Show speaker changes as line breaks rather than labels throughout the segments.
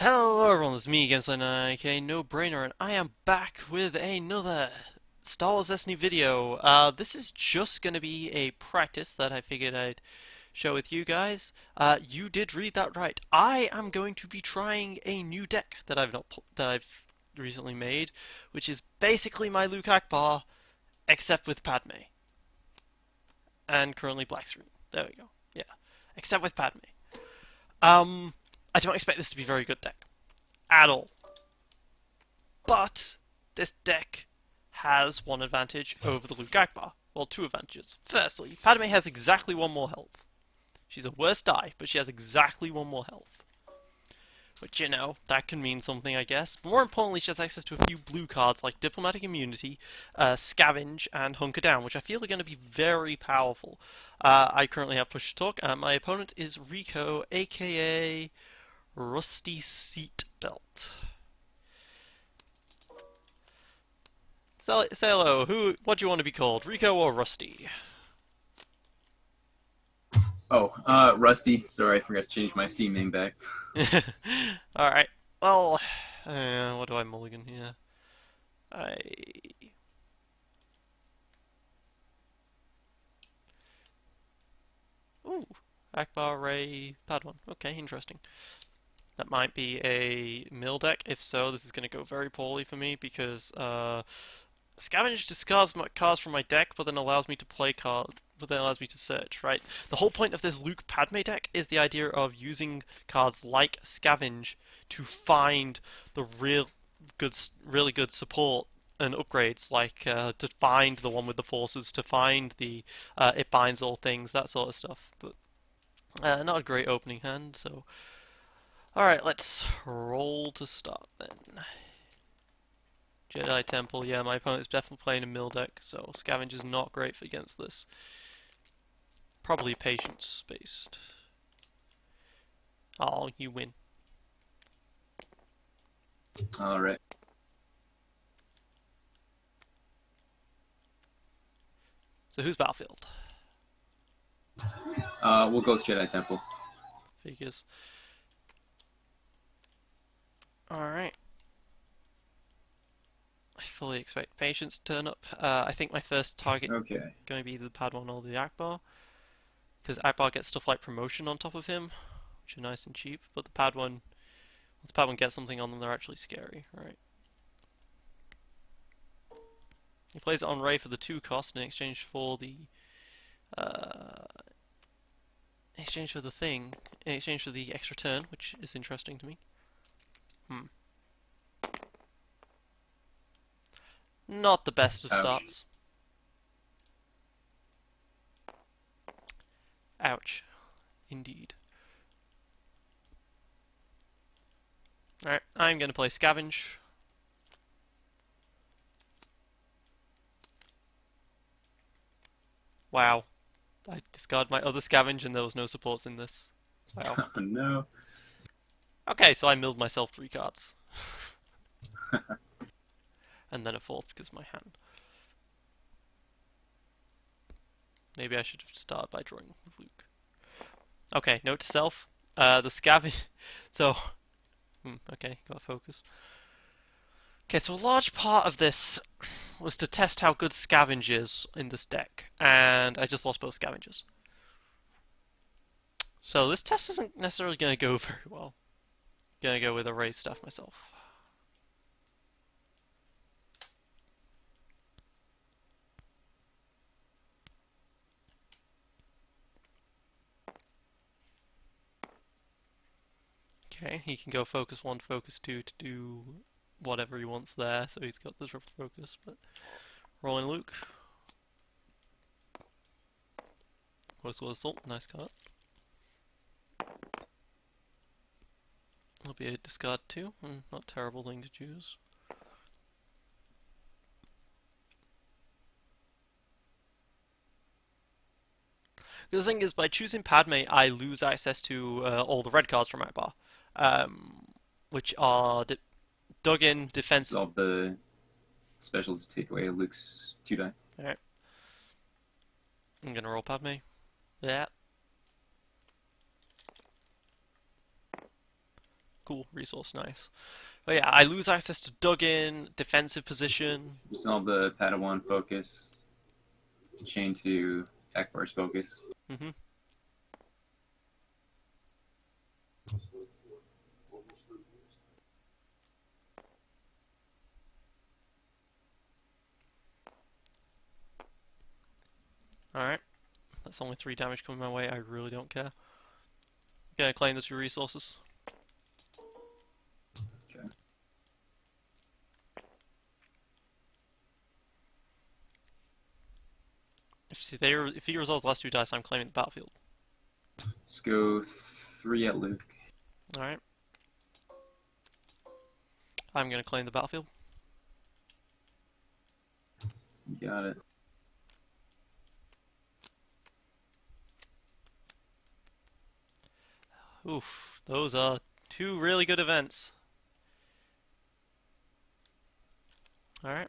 Hello everyone, it's me again, aka No Brainer, and I am back with another Star Wars Destiny video. This is just gonna be a practice that I figured I'd share with you guys. You did read that right. I am going to be trying a new deck that I've recently made, which is basically my Luke Ackbar, except with Padme, and currently black screen. There we go. Yeah, except with Padme. I don't expect this to be a very good deck at all. But this deck has one advantage over the Luke Ackbar. Well, two advantages. Firstly, Padme has exactly one more health. She's a worse die, but she has exactly one more health. Which, that can mean something, I guess. More importantly, she has access to a few blue cards like Diplomatic Immunity, Scavenge, and Hunker Down, which I feel are going to be very powerful. I currently have Push to Talk, and my opponent is Rico, aka Rusty Seatbelt. Say hello. What do you want to be called, Rico or Rusty?
Oh, Rusty. Sorry, I forgot to change my Steam name back.
All right. Well, what do I mulligan here? I. Ooh, Ackbar, Ray, Padawan. Okay, interesting. That might be a mill deck. If so, this is going to go very poorly for me because Scavenge discards my cards from my deck, but then allows me to play cards, but then allows me to search, right? The whole point of this Luke Padme deck is the idea of using cards like Scavenge to find the really good support and upgrades, like to find the one with the forces, to find the it binds all things, that sort of stuff. But not a great opening hand, so. Alright, let's roll to start then. Jedi Temple, yeah, my opponent's definitely playing a mill deck, so Scavenge is not great against this. Probably patience based. Oh, you win.
All right.
So who's Battlefield?
We'll go with Jedi Temple.
Figures. Alright. I fully expect patience to turn up. I think my first target
Okay.
going to be the Padawan or the Ackbar, because Ackbar gets stuff like promotion on top of him, which are nice and cheap, but the Padawan, once Padawan gets something on them, they're actually scary, right? He plays it on Ray for the 2 cost in exchange for the uh, in exchange for the extra turn, which is interesting to me. Not the best of
Ouch.
starts. Ouch. Indeed. Alright, I'm going to play Scavenge. Wow. I discarded my other Scavenge and there was no supports in this. Wow.
Oh, no.
Okay, so I milled myself 3 cards. And then a 4th because of my hand. Maybe I should have started by drawing with Luke. Okay, note to self. The Scavenge... So... okay, gotta focus. Okay, so a large part of this was to test how good Scavenge is in this deck, and I just lost both Scavengers. So this test isn't necessarily going to go very well. Gonna go with array stuff myself. Okay, he can go focus 1, focus 2 to do whatever he wants there, so he's got the triple focus, but rolling Luke. Close was assault, nice card. It'll be a discard 2, not a terrible thing to choose. The thing is, by choosing Padme, I lose access to all the red cards from Ackbar, which are dug in,
It's
defensive.
all the specials to take away Luke's 2 die.
Alright, I'm gonna roll Padme. Yeah. Cool. Resource, nice. But yeah, I lose access to dug-in, defensive position.
Resolve the Padawan focus. Chain to Ackbar's focus.
Mm-hmm. Alright. That's only 3 damage coming my way. I really don't care. Gonna claim the 2 resources.
Okay.
If he resolves the last 2 dice, I'm claiming the battlefield.
Let's go 3 at Luke.
Alright. I'm gonna claim the battlefield.
Got it.
Oof. Those are 2 really good events. Alright.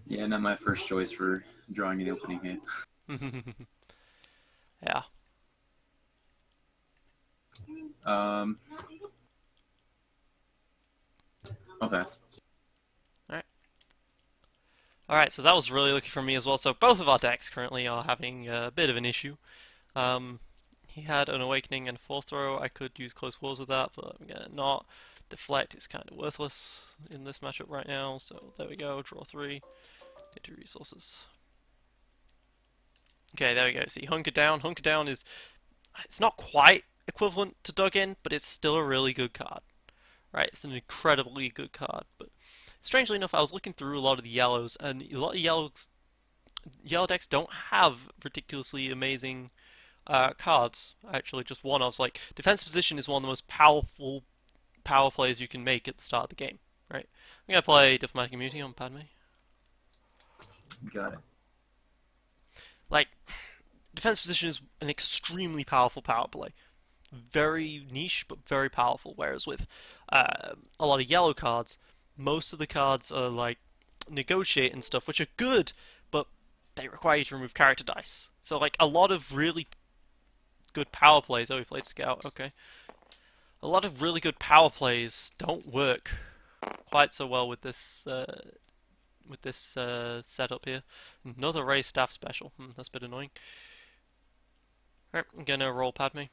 Yeah, not my first choice for drawing in the opening hand.
Yeah.
I'll pass.
Alright, so that was really lucky for me as well. So both of our decks currently are having a bit of an issue. He had an Awakening and Force Throw. I could use Close Quarters with that, but I'm gonna not. Deflect is kind of worthless in this matchup right now, so there we go. Draw 3. Get 2 resources. Okay, there we go. See, Hunker Down. Hunker Down is... It's not quite equivalent to Dug In, but it's still a really good card. Right, it's an incredibly good card, but strangely enough, I was looking through a lot of the yellows, and a lot of yellow decks don't have ridiculously amazing cards. Actually, just one. I was like, defense position is one of the most powerful power plays you can make at the start of the game. Right, I'm gonna play Diplomatic Immunity on Padme.
Got it.
Like, defense position is an extremely powerful power play. Very niche, but very powerful. Whereas with a lot of yellow cards, most of the cards are like negotiate and stuff, which are good, but they require you to remove character dice. So like a lot of really good power plays. Oh, we played Scout. Okay. A lot of really good power plays don't work quite so well with this setup here. Another Ray Staff special. That's a bit annoying. Alright, I'm gonna roll Padme.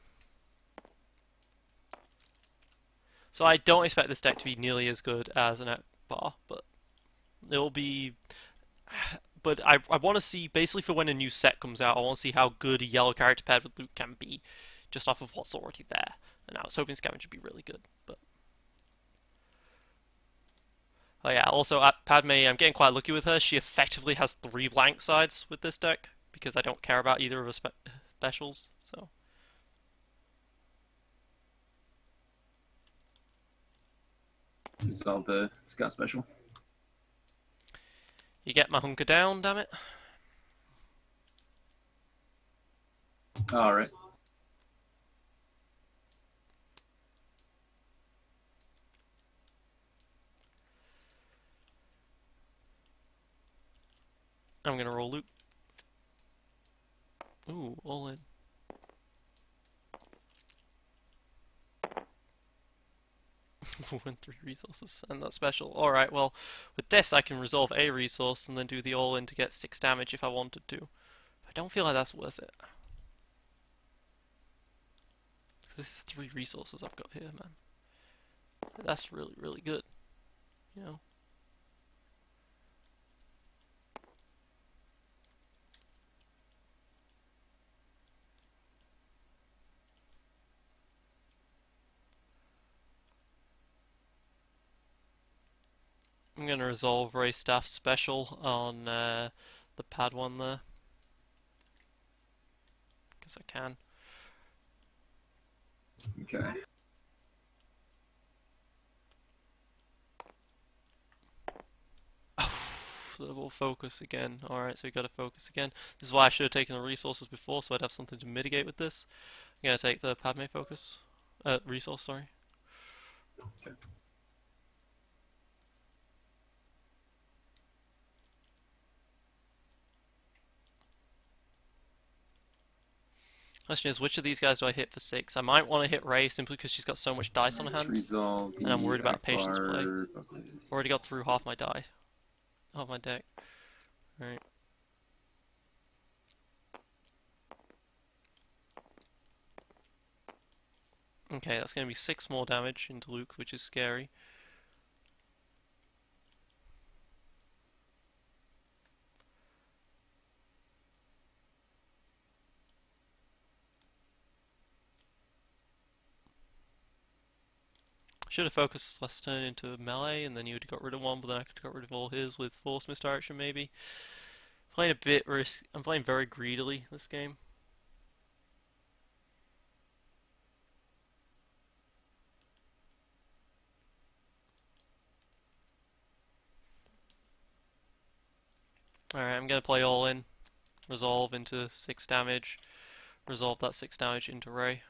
So I don't expect this deck to be nearly as good as an Ackbar, but it'll be... But I want to see, basically for when a new set comes out, I want to see how good a yellow character paired with Luke can be, just off of what's already there. And I was hoping Scavenge would be really good, but... Oh yeah, also at Padme, I'm getting quite lucky with her. She effectively has 3 blank sides with this deck, because I don't care about either of her specials, so...
Resolve the Scott special.
You get my hunker down, damn it.
Alright.
I'm gonna roll Luke. Ooh, all in. Win 3 resources, and that's special. Alright, well, with this I can resolve a resource and then do the all-in to get 6 damage if I wanted to. I don't feel like that's worth it. This is 3 resources I've got here, man. That's really, really good. You know? I'm gonna resolve Ray Staff special on the pad one there. Because I can.
Okay.
We'll focus again. Alright, so we gotta focus again. This is why I should have taken the resources before, so I'd have something to mitigate with this. I'm gonna take the Padme focus. Resource, sorry.
Okay.
Question is, which of these guys do I hit for 6? I might want to hit Ray simply because she's got so much dice on
Let's
hand,
resolve
and I'm
the
worried about patience play.
Ackbar focus.
Already got through half my die, half my deck. Right. Okay, that's going to be 6 more damage into Luke, which is scary. Should have focused last turn into melee, and then you would have got rid of one, but then I could have got rid of all his with force misdirection, maybe. Playing a bit risk. I'm playing very greedily this game. Alright, I'm going to play all in. Resolve into 6 damage. Resolve that 6 damage into Ray.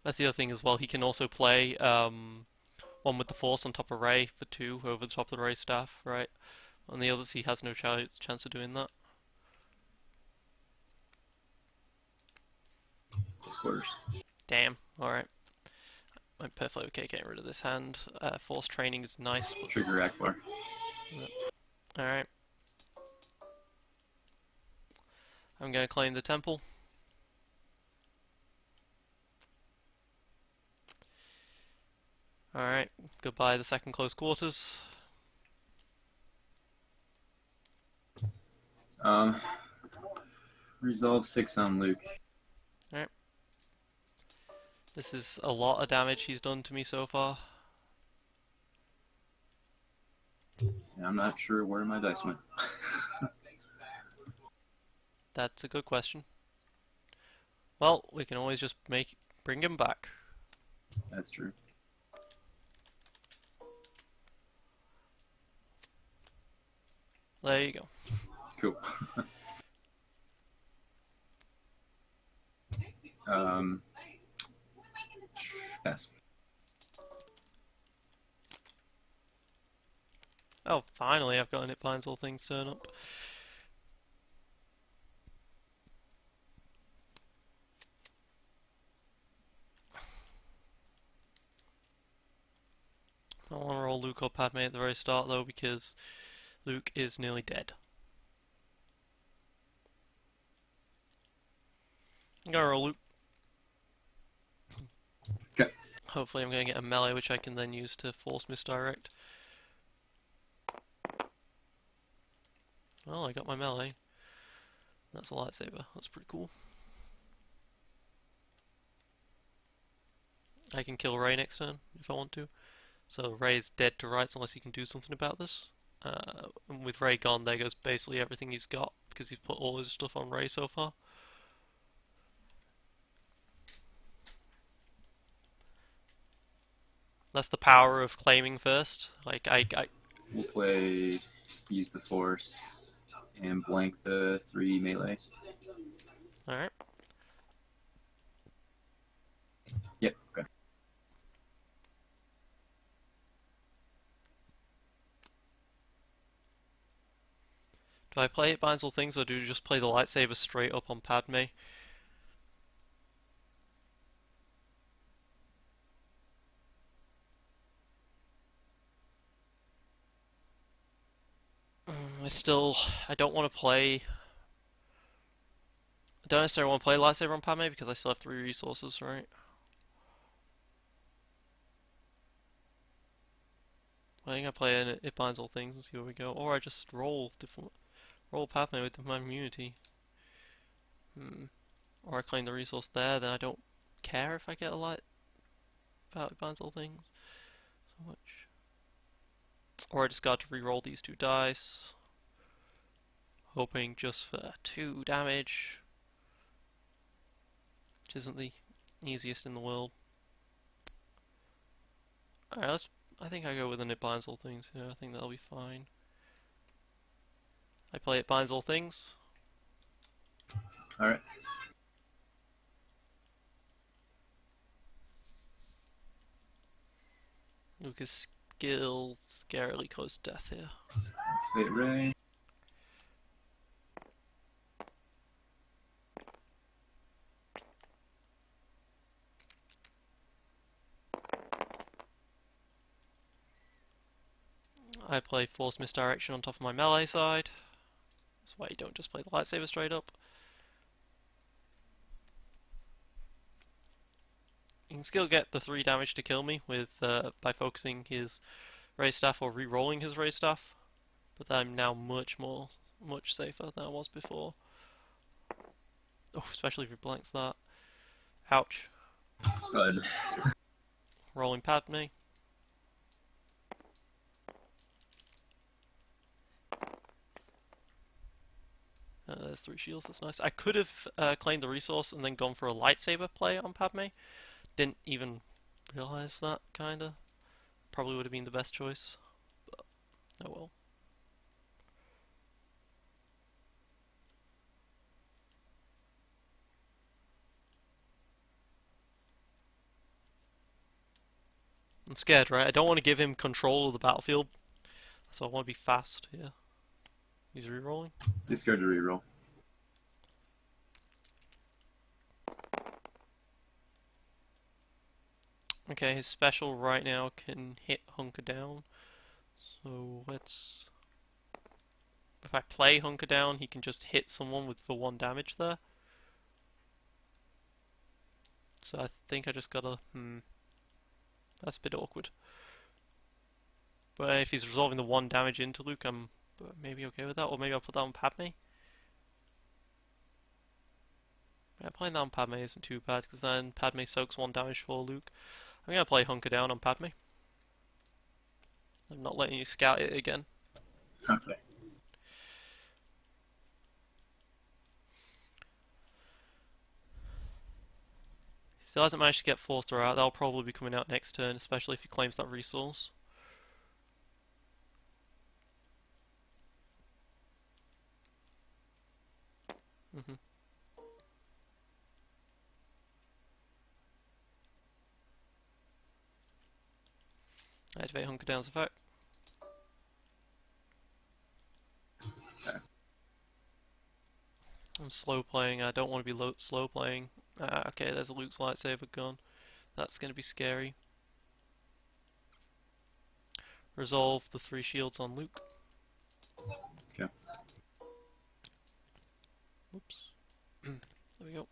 That's the other thing as well. He can also play one with the force on top of Ray for 2 over the top of the Ray staff, right? On the others, he has no chance of doing that.
Discourse.
Damn. Alright. I'm perfectly okay getting rid of this hand. Force training is nice.
Trigger Ackbar.
Alright. I'm going to claim the temple. Alright. Goodbye the second close quarters.
Resolve 6 on Luke.
Alright. This is a lot of damage he's done to me so far.
I'm not sure where my dice went.
That's a good question. Well, we can always just bring him back.
That's true.
There you go.
Cool. Pass.
Oh, finally I've got an It Binds All Things turn up. I want to roll Luke or Padme at the very start though because Luke is nearly dead. I'm gonna roll Luke.
Okay.
Hopefully I'm gonna get a melee which I can then use to force misdirect. Well, I got my melee. That's a lightsaber. That's pretty cool. I can kill Rey next turn if I want to. So Rey's dead to rights unless he can do something about this. And with Rey gone, there goes basically everything he's got because he's put all his stuff on Rey so far. That's the power of claiming first. Like
We'll play use the force and blank the 3 melee.
Alright.
Yep, okay.
Do I play It Binds All Things or do you just play the lightsaber straight up on Padme? I don't want to play. I don't necessarily want to play lightsaber on Padme because I still have 3 resources, right? I think I play It Binds All Things and see where we go. Or I just roll Padme with my immunity. Or I claim the resource there, then I don't care if I get a light about It Binds All Things so much. Or I just got to re-roll these 2 dice. Hoping just for 2 damage. Which isn't the easiest in the world. Alright, I think I go with an It Binds All Things here. I think that'll be fine. I play It Binds All Things.
Alright.
Lucas skill scarily close to death here.
Play Ray.
I play Force Misdirection on top of my melee side. That's why you don't just play the lightsaber straight up. You can still get the 3 damage to kill me with by focusing his Ray Staff or re-rolling his Ray Staff, but I'm now much safer than I was before. Oh, especially if he blanks that. Ouch.
Fud.
Rolling Padme. There's 3 shields, that's nice. I could have claimed the resource and then gone for a lightsaber play on Padme. Didn't even realize that, kinda. Probably would have been the best choice, but oh well. I'm scared, right? I don't want to give him control of the battlefield, so I want to be fast here. He's re-rolling.
Discard to reroll.
Okay, his special right now can hit hunker down. So let's... If I play hunker down, he can just hit someone with the 1 damage there. So I think I just gotta... That's a bit awkward. But if he's resolving the 1 damage into Luke, I'm maybe okay with that. Or maybe I'll put that on Padme. Yeah, playing that on Padme isn't too bad, because then Padme soaks 1 damage for Luke. I'm gonna play hunker down on Padme. I'm not letting you scout it again.
Okay.
He still hasn't managed to get 4th throw out. That'll probably be coming out next turn, especially if he claims that resource. Activate hunker down's effect.
Okay.
I'm slow playing. I don't want to be slow playing. Okay, there's a Luke's lightsaber gun. That's going to be scary. Resolve the 3 shields on Luke.
Okay.
Whoops. There we go.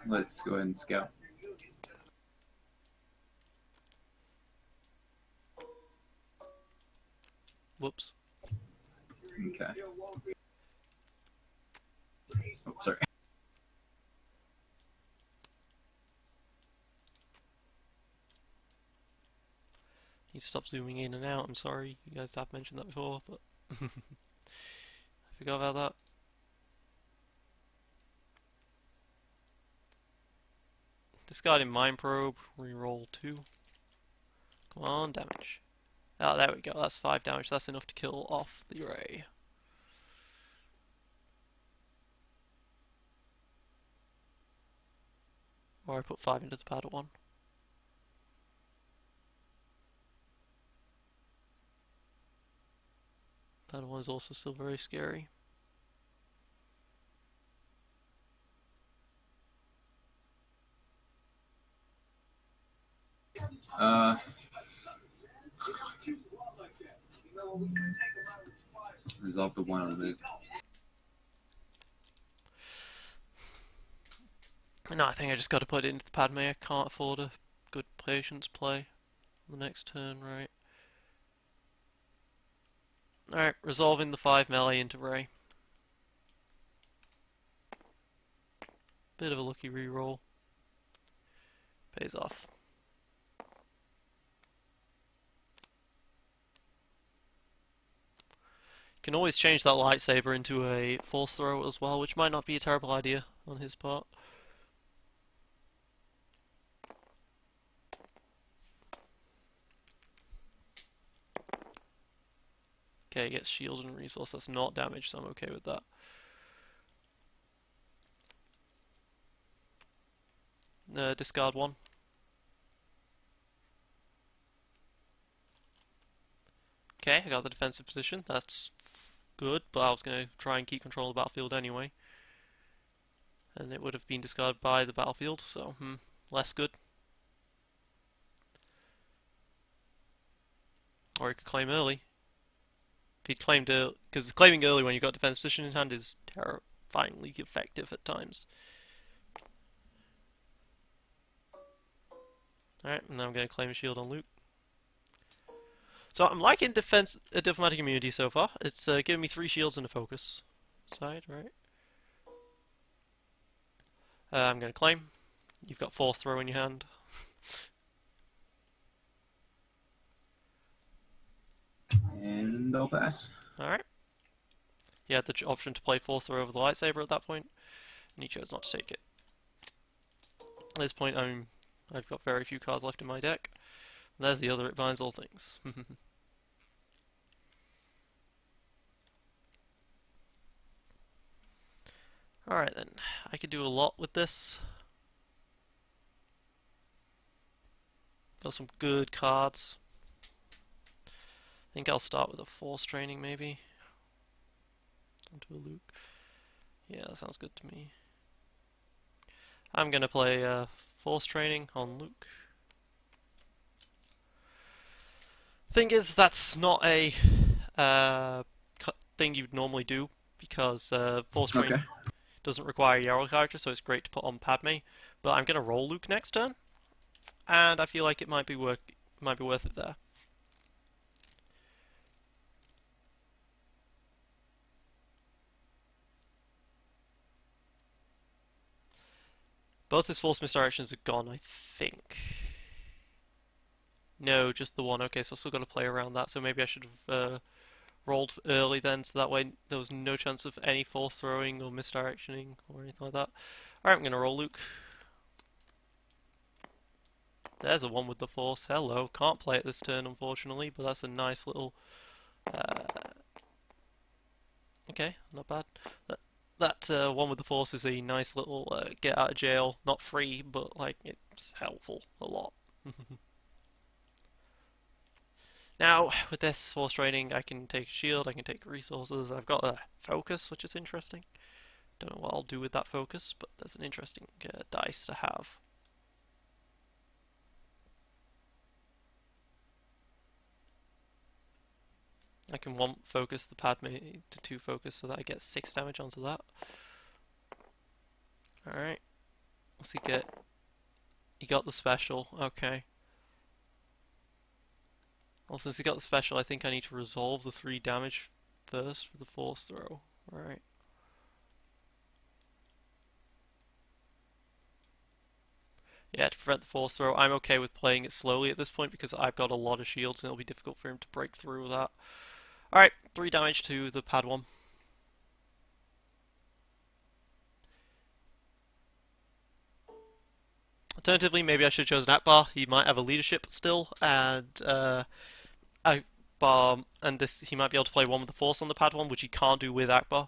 Let's go ahead and scout.
Whoops.
Okay. Oh, sorry.
Need to stop zooming in and out. I'm sorry, you guys have mentioned that before, but I forgot about that. Discarding Mind Probe, reroll 2. Come on, damage. Oh, there we go. That's 5 damage. That's enough to kill off the Ray. Or I put 5 into the Padawan. Padawan is also still very scary.
Resolve the 1 on Luke.
No, I think I just got to put it into the Padme. I can't afford a good patience play on the next turn, right? Alright, resolving the 5 melee into Ray. Bit of a lucky reroll. Pays off. Can always change that lightsaber into a force throw as well, which might not be a terrible idea on his part. Okay, he gets shield and resource. That's not damage, so I'm okay with that. Discard 1. Okay, I got the defensive position. That's good, but I was going to try and keep control of the battlefield anyway. And it would have been discarded by the battlefield, so less good. Or he could claim early. If he'd claimed early, because claiming early when you've got defense position in hand is terrifyingly effective at times. Alright, now I'm going to claim a shield on Luke. So I'm liking diplomatic immunity so far. It's giving me 3 shields and a focus side, right? I'm going to claim. You've got force throw in your hand.
And they'll pass.
Alright. He had the option to play force throw over the lightsaber at that point, and he chose not to take it. At this point, I've got very few cards left in my deck. And there's the other It Binds All Things. Alright then, I could do a lot with this. Got some good cards. I think I'll start with a force training maybe. Onto a Luke. Yeah, that sounds good to me. I'm gonna play force training on Luke. Thing is, that's not a thing you'd normally do because force training doesn't require a Yarrow character, so it's great to put on Padme. But I'm gonna roll Luke next turn, and I feel like it might be worth it there. Both his force misdirections are gone, I think. No, just the one. Okay, so I've still got to play around that. So maybe I should have rolled early then, so that way there was no chance of any force throwing or misdirectioning or anything like that. Alright, I'm going to roll Luke. There's a one with the force. Hello. Can't play it this turn, unfortunately, but that's a nice little... okay, not bad. That one with the force is a nice little get out of jail. Not free, but like it's helpful a lot. Now, with this force training, I can take a shield, I can take resources. I've got a focus, which is interesting. Don't know what I'll do with that focus, but there's an interesting dice to have. I can one focus the Padme to 2 focus so that I get 6 damage onto that. Alright. What's he get? He got the special, okay. Well, since he got the special, I think I need to resolve the 3 damage first for the force throw. Right. Yeah, to prevent the force throw, I'm okay with playing it slowly at this point because I've got a lot of shields and it'll be difficult for him to break through with that. Alright, 3 damage to the pad 1. Alternatively, maybe I should have chosen Ackbar. He might have a leadership still, and Ackbar, and this he might be able to play one with the force on the pad 1, which he can't do with Ackbar.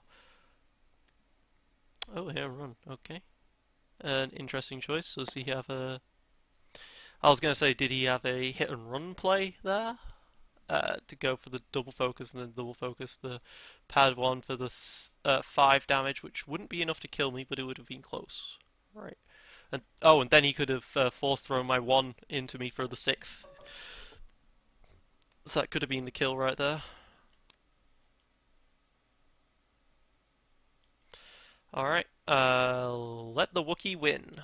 Oh, here run. Okay, an interesting choice. So does he have a? I was gonna say, did he have a hit and run play there? To go for the double focus and then double focus the pad 1 for the 5 damage, which wouldn't be enough to kill me, but it would have been close. Right. And oh, and then he could have force thrown my 1 into me for the 6th. So that could have been the kill right there. Alright, let the Wookiee win.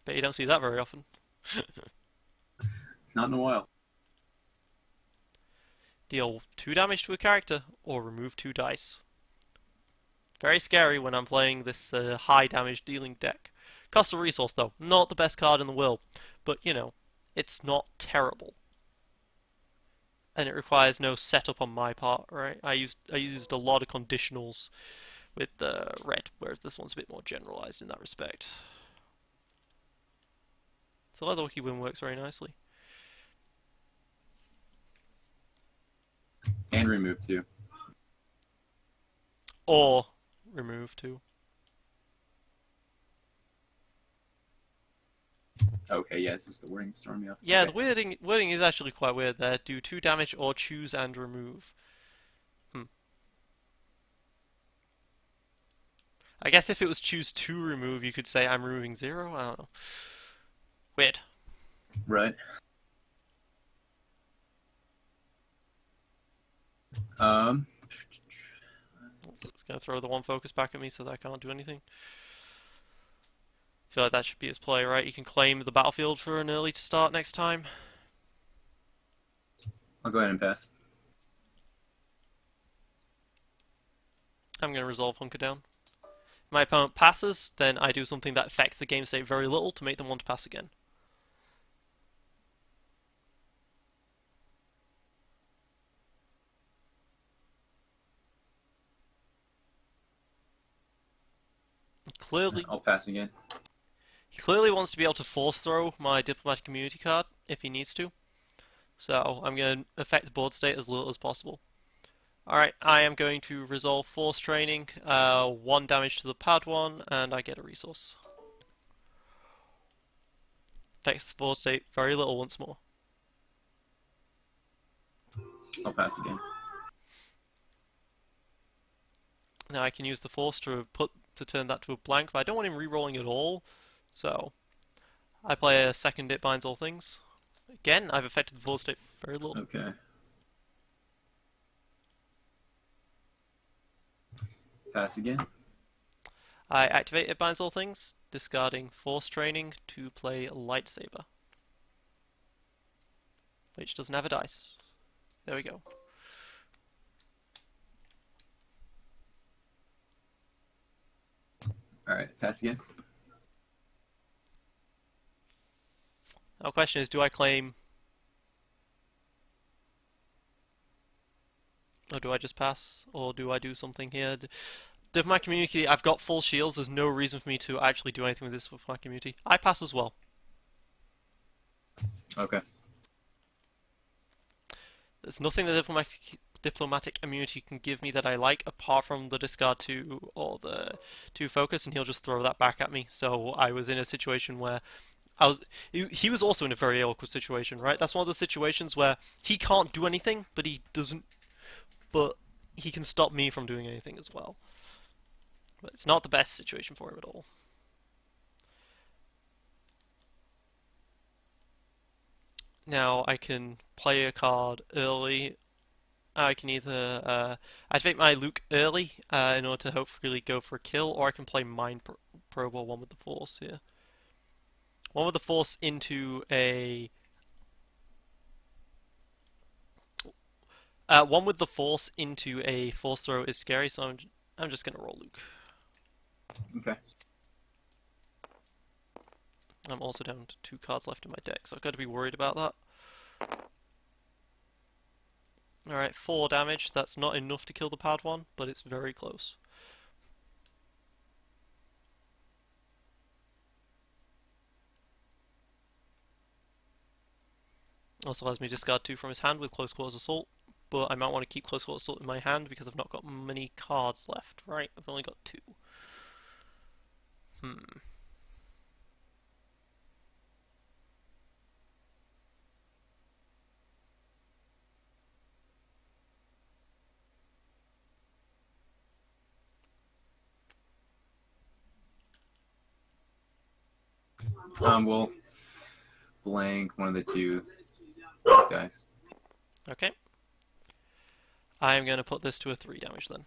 Bet you don't see that very often.
Not in a while.
Deal 2 damage to a character, or remove 2 dice. Very scary when I'm playing this high damage dealing deck. Cost a resource though, not the best card in the world, but you know, it's not terrible. And it requires no setup on my part, right? I used a lot of conditionals with the red, whereas this one's a bit more generalized in that respect. So Leather Wookiee win works very nicely.
And remove 2.
Or remove 2.
Okay, yeah, it's just the wording storm, yeah.
Yeah,
okay.
the wording is actually quite weird there. Do 2 damage or choose and remove. I guess if it was choose to remove, you could say I'm removing 0. I don't know. Weird.
Right. Um,
It's going to throw the one focus back at me so that I can't do anything. I feel like that should be his play, right? You can claim the battlefield for an early start next time.
I'll go ahead and pass.
I'm going to resolve hunker down. If my opponent passes, then I do something that affects the game state very little to make them want to pass again. Clearly,
I'll pass again.
he clearly wants to be able to force throw my diplomatic immunity card if he needs to. So I'm going to affect the board state as little as possible. Alright, I am going to resolve force training, 1 damage to the pad 1, and I get a resource. Affects the board state very little once more.
I'll pass again.
Now I can use the force to turn that to a blank, but I don't want him re-rolling at all, so I play a second It Binds All Things. Again, I've affected the board state very little.
Okay. Pass again.
I activate It Binds All Things, discarding force training to play lightsaber, which doesn't have a dice. There we go.
Alright, pass again.
Now the question is, do I claim, or do I just pass, or do I do something here? With my community, I've got full shields, there's no reason for me to actually do anything with this with my community. I pass as well.
Okay.
There's nothing that diplomatic immunity can give me that I like apart from the discard 2 or the 2 focus, and he'll just throw that back at me. So I was in a situation where he was also in a very awkward situation, right? That's one of the situations where he can't do anything, but he can stop me from doing anything as well. But it's not the best situation for him at all. Now I can play a card early. I can either activate my Luke early in order to hopefully go for a kill, or I can play Mind Probe or One with the Force here. One with the Force into a One with the Force into a Force throw is scary, so I'm just gonna roll Luke.
Okay.
I'm also down to 2 cards left in my deck, so I've got to be worried about that. Alright, 4 damage. That's not enough to kill the pad 1, but it's very close. Also allows me to discard 2 from his hand with Close Quarters Assault, but I might want to keep Close Quarters Assault in my hand because I've not got many cards left, right? I've only got 2.
We'll blank one of the 2 guys.
Okay. I'm going to put this to a 3 damage then.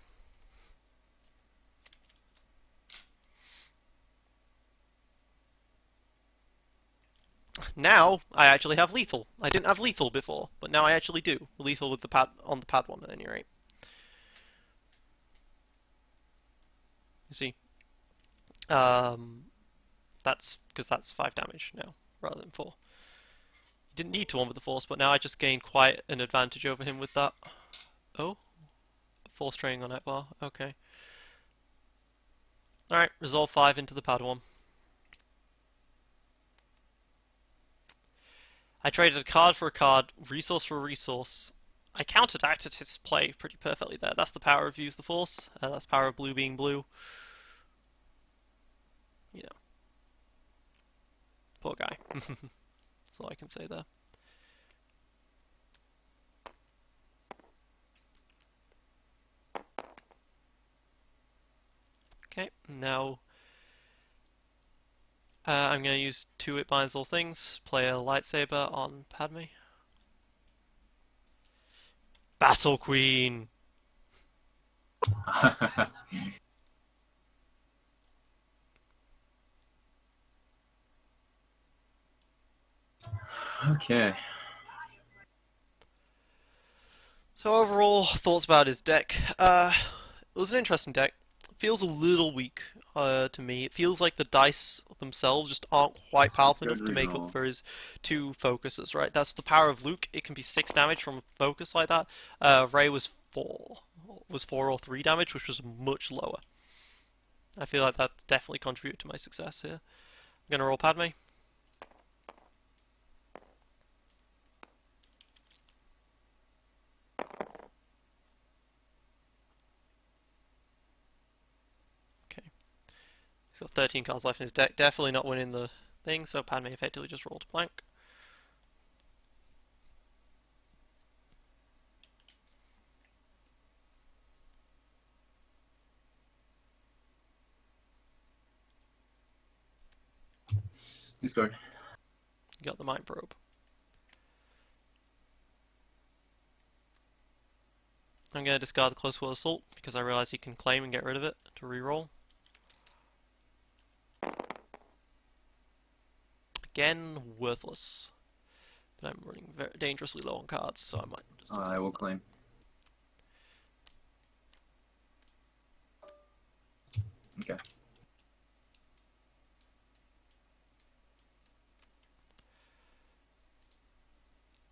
Now I actually have lethal. I didn't have lethal before, but now I actually do. Lethal with the pad on the pad 1 at any rate. You see? That's because that's 5 damage now rather than 4. He didn't need to 1 with the Force, but now I just gained quite an advantage over him with that. Oh? Force training on Ackbar. Okay. Alright, resolve 5 into the pad 1. I traded a card for a card, resource for a resource. I counteracted his play pretty perfectly there. That's the power of Use the Force. That's the power of blue being blue. You know. Poor guy. That's all I can say there. Okay, now I'm going to use 2 It Binds All Things, play a lightsaber on Padme. Battle Queen.
Okay.
So overall, thoughts about his deck. It was an interesting deck. It feels a little weak to me. It feels like the dice themselves just aren't quite
Let's
powerful
go to
enough to make up
reroll.
for his two focuses, right? That's the power of Luke. It can be 6 damage from a focus like that. Ray was 4 or 3 damage, which was much lower. I feel like that definitely contributed to my success here. I'm gonna roll Padme. Okay. He's got 13 cards left in his deck. Definitely not winning the thing, so Padme effectively just rolled a blank.
Discard.
Got the Mind Probe. I'm going to discard the Close Quarter Assault because I realize he can claim and get rid of it to reroll. Again, worthless. But I'm running very dangerously low on cards, so I might just accept
I will
that.
claim. Okay.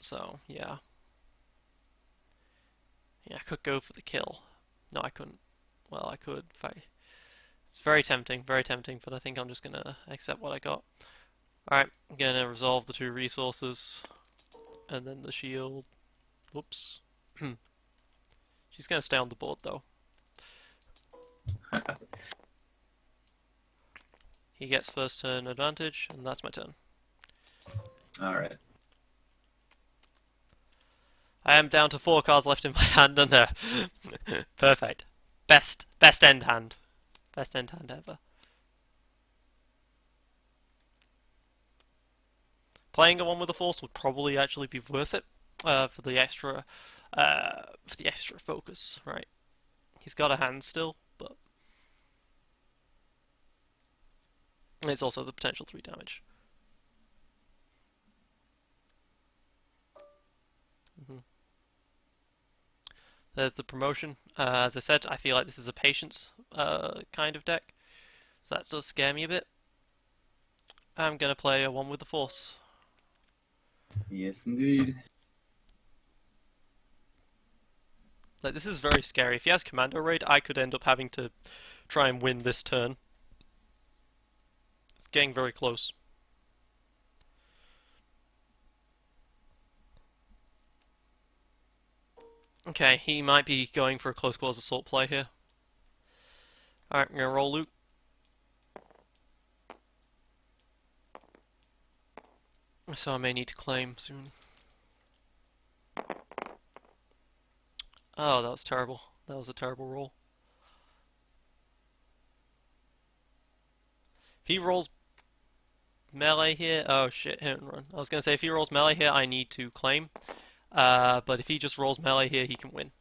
So, yeah. Yeah, I could go for the kill. No, I couldn't. Well, I could if I... It's very tempting, but I think I'm just going to accept what I got. Alright, I'm going to resolve the 2 resources, and then the shield. Whoops. She's going to stay on the board, though. He gets first turn advantage, and that's my turn.
Alright.
I am down to 4 cards left in my hand, and they're perfect. Best end hand. Best end hand ever. Playing a one with a force would probably actually be worth it for the extra focus, right? He's got a hand still, but it's also the potential 3 damage. There's the promotion. As I said, I feel like this is a patience kind of deck, so that does scare me a bit. I'm gonna play a one with the force.
Yes, indeed.
Like, this is very scary. If he has Commando Raid, I could end up having to try and win this turn. It's getting very close. Okay, he might be going for a close quarters assault play here. Alright, I'm gonna roll Luke. So I may need to claim soon. Oh, that was terrible. That was a terrible roll. If he rolls melee here... Oh shit, hit and run. I was gonna say, if he rolls melee here, I need to claim. But if he just rolls melee here, he can win.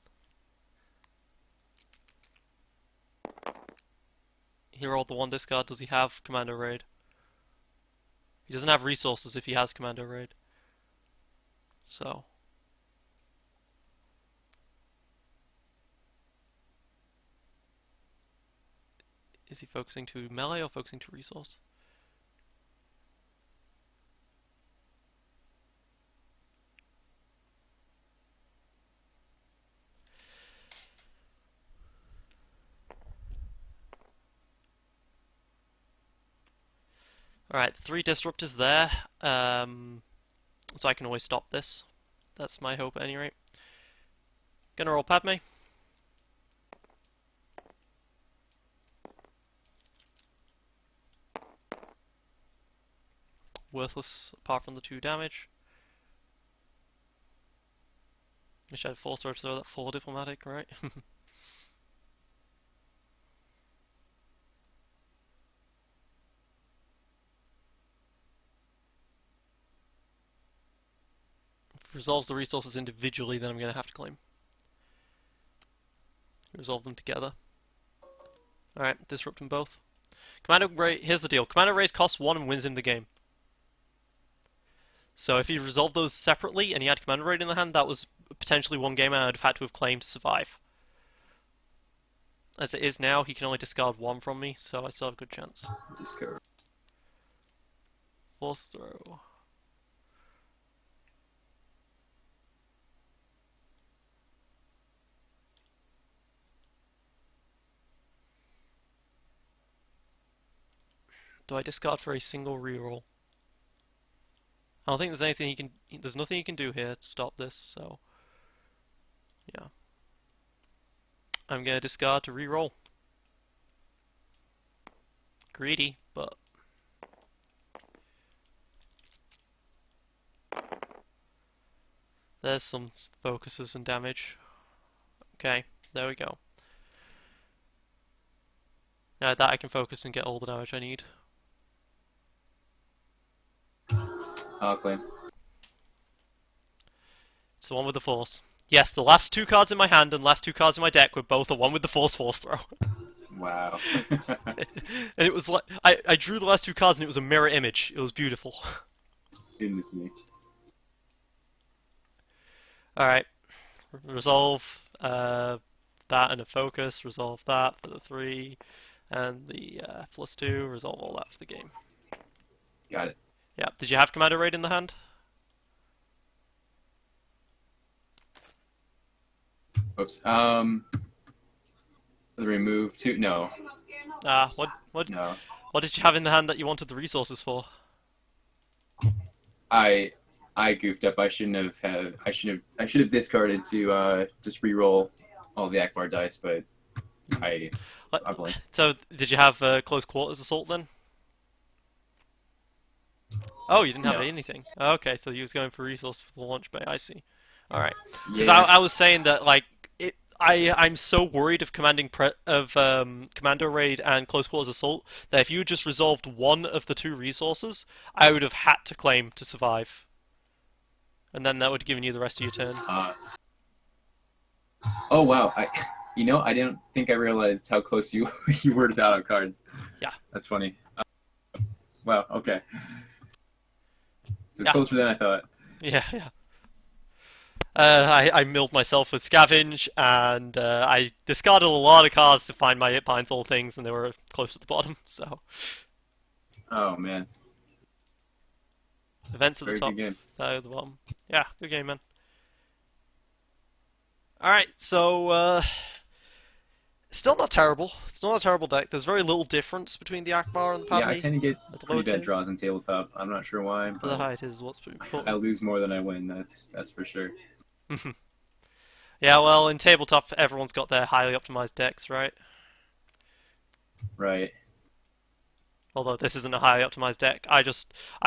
He rolled the 1 discard. Does he have Commando Raid? He doesn't have resources if he has Commando Raid. So... Is he focusing to melee or focusing to resource? Alright, 3 disruptors there. So I can always stop this. That's my hope at any rate. Gonna roll Padme. Worthless apart from the 2 damage. Wish I had full sword to throw that 4 diplomatic, right? If it resolves the resources individually, then I'm gonna have to claim. Resolve them together. Alright, disrupt them both. Commander Ray, here's the deal. Commander Raise costs 1 and wins him the game. So if he resolved those separately and he had Commander Raid in the hand, that was potentially one game I'd have had to have claimed to survive. As it is now, he can only discard 1 from me, so I still have a good chance.
Discard.
Force throw. Do I discard for a single reroll? I don't think there's anything he can. There's nothing he can do here to stop this. So, yeah, I'm gonna discard to reroll. Greedy, but there's some focuses and damage. Okay, there we go. Now that I can focus and get all the damage I need.
I'll claim.
It's the one with the force. Yes, the last 2 cards in my hand and last 2 cards in my deck were both the one with the force throw.
Wow.
And it was like I drew the last 2 cards and it was a mirror image. It was beautiful.
Goodness me.
Alright. Resolve that and a focus. Resolve that for the 3. And the +2. Resolve all that for the game.
Got it.
Yeah. Did you have Commander Raid in the hand?
Oops. Remove 2. No.
What
No.
what did you have in the hand that you wanted the resources for?
I goofed up. I shouldn't have. I should have discarded to just re-roll all the Ackbar dice, but I blinked.
So did you have close quarters assault then? Oh, you didn't have
No.
anything. Okay, so you was going for resource for the launch bay. I see. All right. Because
Yeah.
I was saying that like I'm so worried of Commando Raid and Close Quarters Assault that if you had just resolved one of the 2 resources, I would have had to claim to survive. And then that would have given you the rest of your turn.
Oh wow. I didn't think I realized how close you you were to out of cards.
Yeah.
That's funny. Wow. Okay. It's
Yeah.
closer than I thought.
Yeah, yeah. I milled myself with scavenge, and I discarded a lot of cards to find my Hit Pines all things, and they were close at the bottom. So
Oh man.
events at the
Very
top,
good game.
at the bottom. Yeah, good game, man. All right, so still not terrible. Still not a terrible deck. There's very little difference between the Ackbar and the Padme.
Yeah, I tend to get
at the
pretty
lower
bad
tiers.
draws in tabletop. I'm not sure why,
But the
but
height is what's
I
important.
lose more than I win. That's for sure.
Yeah, well, in tabletop, everyone's got their highly optimized decks, right?
Right.
Although this isn't a highly optimized deck. I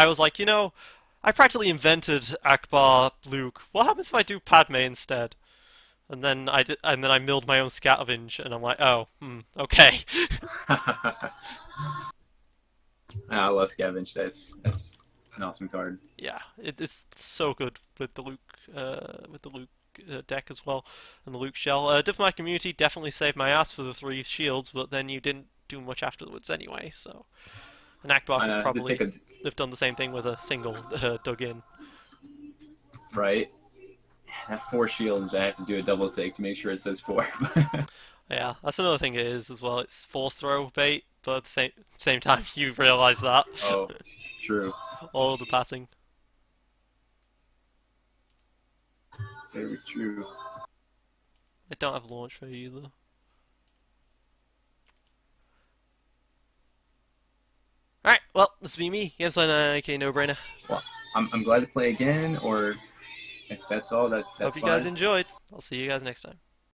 was like, I practically invented Ackbar Luke. What happens if I do Padme instead? And then I milled my own scavenge, and I'm like, oh, okay.
I love scavenge. That's an awesome card.
Yeah, it's so good with the Luke, deck as well, and the Luke shell. Diplomat Community definitely saved my ass for the 3 shields, but then you didn't do much afterwards anyway. So, an Ackbar could probably have done the same thing with a single dug in.
Right. That 4 shields, I have to do a double take to make sure it says 4.
Yeah, that's another thing it is as well. It's force throw bait, but at the same time you realise that.
Oh, true.
All the passing.
Very true.
I don't have launch for you either. Alright, well, this has been me. Games on AK No Brainer.
Well, I'm glad to play again, or if that's all, that's
Hope you
fine.
guys enjoyed. I'll see you guys next time.